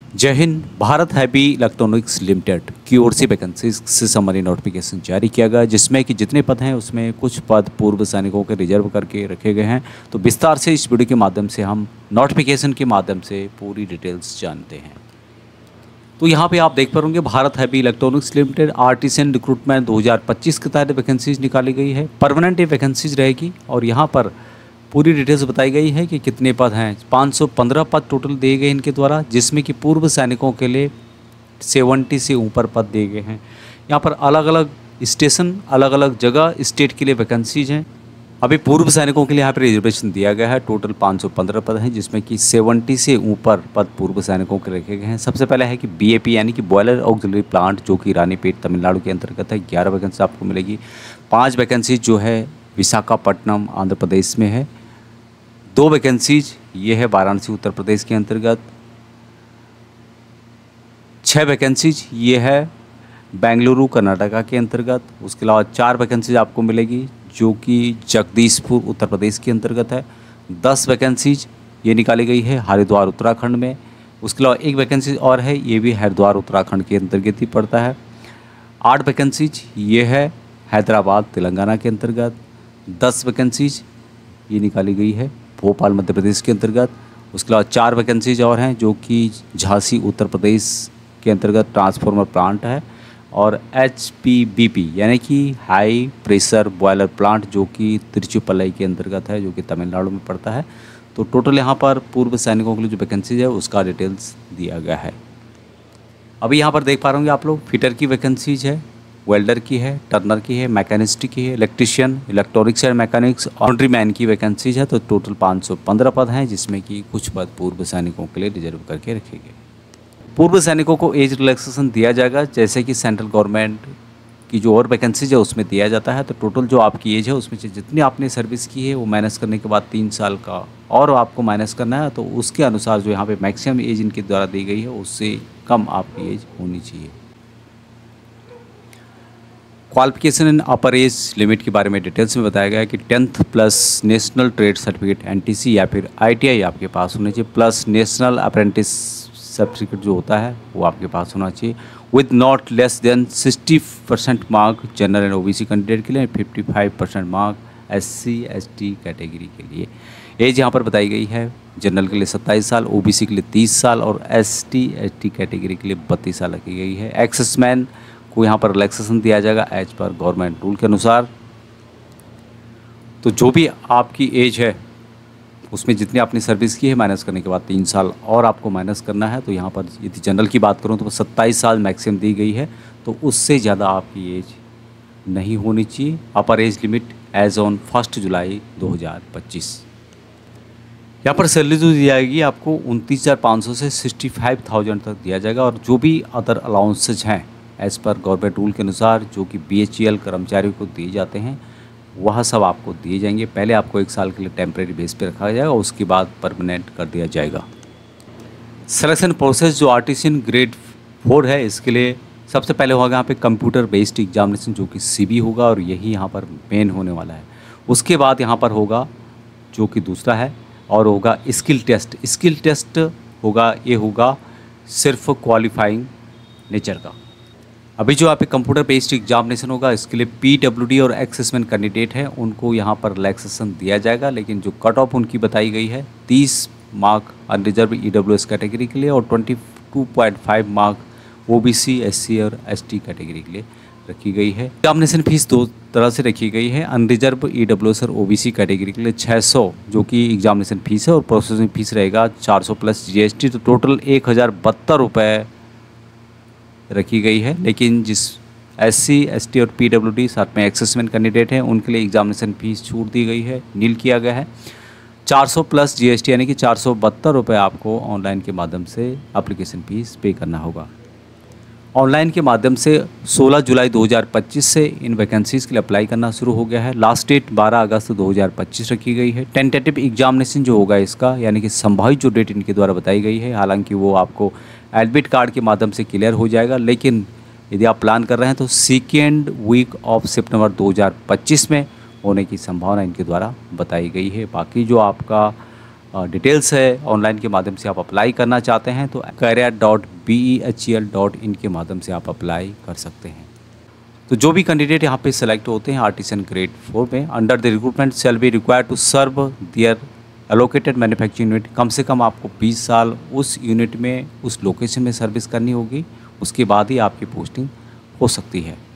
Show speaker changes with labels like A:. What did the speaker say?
A: जय Hind. Bharat heavy electronics limited की ओर से वैकेंसी से संबंधित नोटिफिकेशन जारी किया गया, जिसमें कि जितने पद हैं उसमें कुछ पद पूर्व सैनिकों के रिजर्व करके रखे गए हैं। तो विस्तार से इस वीडियो के माध्यम से हम नोटिफिकेशन के माध्यम से पूरी डिटेल्स जानते हैं। तो यहाँ पे आप देख पा रहे Bharat heavy electronics limited artisan recruitment 2025 के तहत वैकेंसीज निकाली गई है। परमानेंट वैकेंसीज रहेगी और यहाँ पर पूरी डिटेल्स बताई गई है कि कितने पद हैं। 515 पद टोटल दिए गए इनके द्वारा, जिसमें कि पूर्व सैनिकों के लिए 70 से ऊपर पद दिए गए हैं। यहाँ पर अलग अलग स्टेशन, अलग अलग जगह स्टेट के लिए वैकेंसीज हैं। अभी पूर्व सैनिकों के लिए यहाँ पर रिजर्वेशन दिया गया है। टोटल 515 पद हैं, जिसमें कि 70 से ऊपर पद पूर्व सैनिकों के रखे गए हैं। सबसे पहले है कि BAP यानी कि बॉयलर ऑक्सिलरी प्लांट, जो कि रानीपेट तमिलनाडु के अंतर्गत है। 11 वैकेंसी आपको मिलेगी। 5 वैकेंसी जो है विशाखापट्टनम आंध्र प्रदेश में है। 2 वैकेंसीज ये है वाराणसी उत्तर प्रदेश के अंतर्गत। 6 वैकेंसीज ये है बेंगलुरु कर्नाटका के अंतर्गत। उसके अलावा 4 वैकेंसीज आपको मिलेगी जो कि जगदीशपुर उत्तर प्रदेश के अंतर्गत है। 10 वैकेंसीज ये निकाली गई है हरिद्वार उत्तराखंड में। उसके अलावा 1 वैकेंसी और है, ये भी हरिद्वार उत्तराखंड के अंतर्गत ही पड़ता है। 8 वैकेंसीज ये है हैदराबाद तेलंगाना के अंतर्गत। 10 वैकेंसीज ये निकाली गई है भोपाल मध्य प्रदेश के अंतर्गत। उसके अलावा 4 वैकेंसीज और हैं जो कि झांसी उत्तर प्रदेश के अंतर्गत ट्रांसफार्मर प्लांट है, और HPBP यानी कि हाई प्रेशर बॉयलर प्लांट, जो कि तिरुचिपल्लई के अंतर्गत है, जो कि तमिलनाडु में पड़ता है। तो टोटल यहाँ पर पूर्व सैनिकों के लिए जो वैकेंसीज है उसका डिटेल्स दिया गया है। अभी यहाँ पर देख पा रहे होंगे आप लोग, फिटर की वैकेंसीज है, वेल्डर की है, टर्नर की है, मैकेनिस्ट की है, electrician, electronics and mechanics, laundry man की वैकेंसीज है। तो टोटल 515 पद हैं, जिसमें कि कुछ पद पूर्व सैनिकों के लिए रिजर्व करके रखे गए। पूर्व सैनिकों को एज रिलैक्सेशन दिया जाएगा, जैसे कि सेंट्रल गवर्नमेंट की जो और वैकेंसीज है उसमें दिया जाता है। तो टोटल जो आपकी एज है उसमें से जितनी आपने सर्विस की है वो माइनस करने के बाद 3 साल का और आपको माइनस करना है। तो उसके अनुसार जो यहाँ पे मैक्सिमम एज इनके द्वारा दी गई है उससे कम आपकी एज होनी चाहिए। Qualification and upper age limit के बारे में डिटेल्स में बताया गया है कि 10th plus national trade certificate NTC या फिर ITI आपके पास होना चाहिए, प्लस नेशनल अप्रेंटिस सर्टिफिकेट जो होता है वो आपके पास होना चाहिए, with not less than 60% mark general and OBC candidate के लिए, 55% मार्क SC ST कैटेगरी के लिए। एज यहाँ पर बताई गई है जनरल के लिए 27 साल, OBC के लिए 30 साल और ST ST कैटेगरी के लिए 32 साल रखी गई है। एक्सेसमैन को यहाँ पर रिलैक्सेशन दिया जाएगा एज पर गवर्नमेंट रूल के अनुसार। तो जो भी आपकी एज है उसमें जितनी आपने सर्विस की है माइनस करने के बाद 3 साल और आपको माइनस करना है। तो यहाँ पर यदि जनरल की बात करूँ तो 27 साल मैक्सिमम दी गई है, तो उससे ज़्यादा आपकी एज नहीं होनी चाहिए। Upper age limit age on 1 जुलाई 2025। यहाँ पर सैलरी जो दी जाएगी आपको 29,500 से 65,000 तक दिया जाएगा, और जो भी अदर अलाउंसेज हैं एज़ पर गवर्नमेंट रूल के अनुसार जो कि BHEL कर्मचारियों को दिए जाते हैं वह सब आपको दिए जाएंगे। पहले आपको 1 साल के लिए टेम्परेरी बेस पे रखा जाएगा, उसके बाद परमानेंट कर दिया जाएगा। सिलेक्शन प्रोसेस जो आर्टिसन ग्रेड 4 है इसके लिए सबसे पहले होगा यहाँ पे कंप्यूटर बेस्ड एग्जामिनेशन, जो कि CB होगा, और यही यहाँ पर मेन होने वाला है। उसके बाद यहाँ पर होगा जो कि दूसरा है और होगा स्किल टेस्ट। स्किल टेस्ट होगा, ये होगा सिर्फ क्वालिफाइंग नेचर का। अभी जो यहाँ पे कंप्यूटर बेस्ड एग्जामिनेशन होगा इसके लिए PWD और एक्सेसमैन कैंडिडेट हैं उनको यहाँ पर रिलैक्सेशन दिया जाएगा, लेकिन जो कट ऑफ उनकी बताई गई है 30 मार्क अनरिजर्व EWS कैटेगरी के लिए और 22.5 मार्क OBC SC और ST कैटेगरी के लिए रखी गई है। एग्जामिनेशन फीस 2 तरह से रखी गई है, अनरिजर्व EWS और OBC कैटेगरी के लिए 600 जो कि एग्जामिनेशन फीस है, और प्रोसेसिंग फीस रहेगा 400 प्लस GST। तो टोटल 1072 रुपये रखी गई है। लेकिन जिस SC ST और PWD साथ में एक्सेसमैन कैंडिडेट हैं उनके लिए एग्जामिनेशन फीस छूट दी गई है, नील किया गया है। 400 प्लस GST यानी कि 472 रुपये आपको ऑनलाइन के माध्यम से एप्लीकेशन फ़ीस पे करना होगा। ऑनलाइन के माध्यम से 16 जुलाई 2025 से इन वैकेंसीज़ के लिए अप्लाई करना शुरू हो गया है। लास्ट डेट 12 अगस्त 2025 रखी गई है। टेंटेटिव एग्जामिनेशन जो होगा इसका यानी कि संभावित जो डेट इनके द्वारा बताई गई है, हालांकि वो आपको एडमिट कार्ड के माध्यम से क्लियर हो जाएगा, लेकिन यदि आप प्लान कर रहे हैं तो 2nd वीक ऑफ सितंबर 2025 में होने की संभावना इनके द्वारा बताई गई है। बाकी जो आपका डिटेल्स है, ऑनलाइन के माध्यम से आप अप्लाई करना चाहते हैं तो career.behel.in के माध्यम से आप अप्लाई कर सकते हैं। तो जो भी कैंडिडेट यहाँ पे सेलेक्ट होते हैं आर्टिसन ग्रेड 4 में, under the recruitment shall be required to serve their allocated manufacturing unit. कम से कम आपको 20 साल उस यूनिट में, उस लोकेशन में सर्विस करनी होगी, उसके बाद ही आपकी पोस्टिंग हो सकती है।